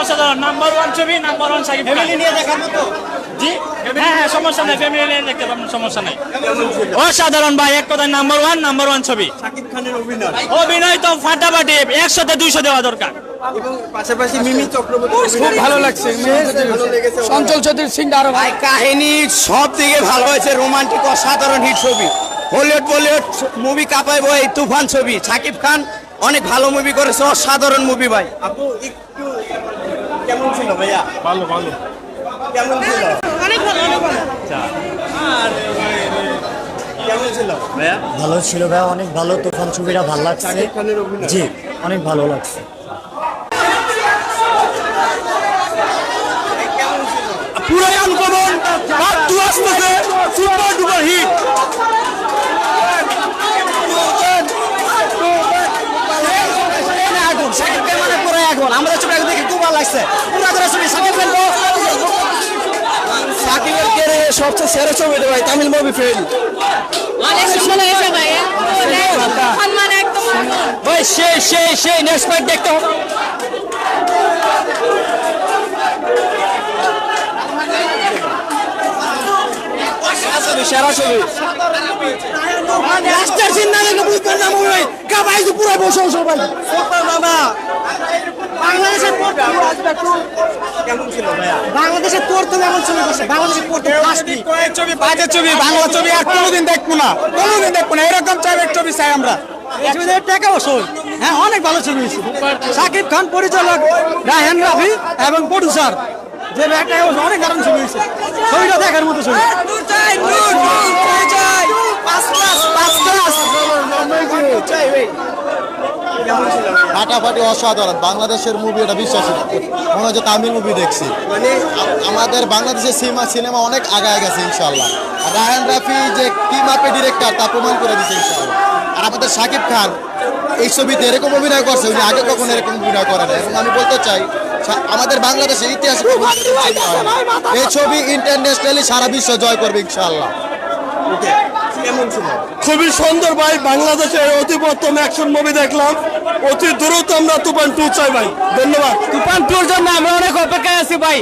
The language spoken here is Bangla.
অসাধারণ নাম্বার ওয়ান ছবি, number one Shakib Khan. Family নিয়ে দেখার মতো। জি হ্যাঁ হ্যাঁ, সমস্যা নাই, ফ্যামিলি নিয়ে দেখতে পাবেন, সমস্যা নাই। অসাধারণ ভাই, এক কথায় নাম্বার ওয়ান ছবি। শাকিব খানের অভিনয় অভিনয় তো ফাটাফাটি, 100তে 200 দেওয়া দরকার। এবং পাশাপাশি মিমি চক্রবর্তী খুব ভালো লাগছে। ভালো লেগেছে। চঞ্চল চৌধুরী সিংটা আরো ভাই কাহিনী সব দিকে ভালো হয়েছে, রোমান্টিক অসাধারণ হিট ছবি। হলিউড বলিউড মুভি কাঁপাইবো এই তুফান ছবি। শাকিব খান অনেক ভালো মুভি করেছে, অসাধারণ মুভি ভাই। আপু একটু কেমন ছিল ভাইয়া? ভালো ভালো। কেমন ছিল? অনেক ভালো, অনেক ভালো। কেমন ছিল ভাইয়া? ভালো ছিল ভাই, অনেক ভালো। তুফান ছবিটা ভালো লাগছে। শাকিব খানের অভিনয় জি, অনেক ভালো লাগছে। কেমন ছিল? পুরাই আনকমন, পার্ট 2 আসতেছে, super duper hit. Shakib Khan মানে পুরো এখন আমাদের ছবিটা দেখে খুব ভালো লাগছে। পুরো ধরে ছবি শাকিব খান তো শাকিবের ক্যারিয়ারে সবচেয়ে সেরা ছবি রে ভাই, তামিল মুভি ফেল। অনেক সুন্দর হয়েছে ভাই। সম্মান একদম। ভাই সেই নেক্সট পার্ট দেখতে হবে। সেরা ছবি। লাস্টের সিন না দেখলে বুঝবেন না মুভি ভাই। কাবাইছে পুরো বসে সবাই। মামা বাংলাদেশের কেমন ছিল ভাইয়া? বাংলাদেশের প্রথম এমন ছবি করছে, বাংলাদেশের প্রথম ফার্স্ট। ছবি বাজে ছবি, বাংলা ছবি আর কোনোদিন দেখবো না, কোনোদিন দেখবো না। এরকম টাইপের ছবি চাই আমরা। টাকা বসুন। হ্যাঁ, অনেক ভালো ছবি হয়েছে। শাকিব খান পরিচালক, রায়হান রাফি এবং প্রডিউসার, যে একটা অনেক দারুণ ছবি হয়েছে। ছবিটা দেখার মতো ছবি। ফাটাফাটি অসাধারণ। বাংলাদেশের মুভি, এটা বিশ্বাস মনে হচ্ছে তামিল মুভি দেখছি। মানে আমাদের বাংলাদেশের সিনেমা অনেক আগায় গেছে ইনশাল্লাহ। আর রায়হান রাফি যে কি মাপে ডিরেক্টর তা প্রমাণ করে দিচ্ছে ইনশাল্লাহ। আর আমাদের শাকিব খান এই ছবিতে এরকম অভিনয় করছে, উনি আগে কখনো এরকম অভিনয় করে না। এবং আমি বলতে চাই আমাদের বাংলাদেশের ইতিহাসে এই ছবি ইন্টারন্যাশনালি সারা বিশ্ব জয় করবে ইনশাল্লাহ। কেমন ছিল? খুবই সুন্দর ভাই। বাংলাদেশের অতি প্রথম অ্যাকশন মুভি দেখলাম। অতি দ্রুত আমরা তুফান 2 চাই ভাই। ধন্যবাদ। তুফান 2 এর জন্য আমরা অনেক অপেক্ষায় আছি ভাই।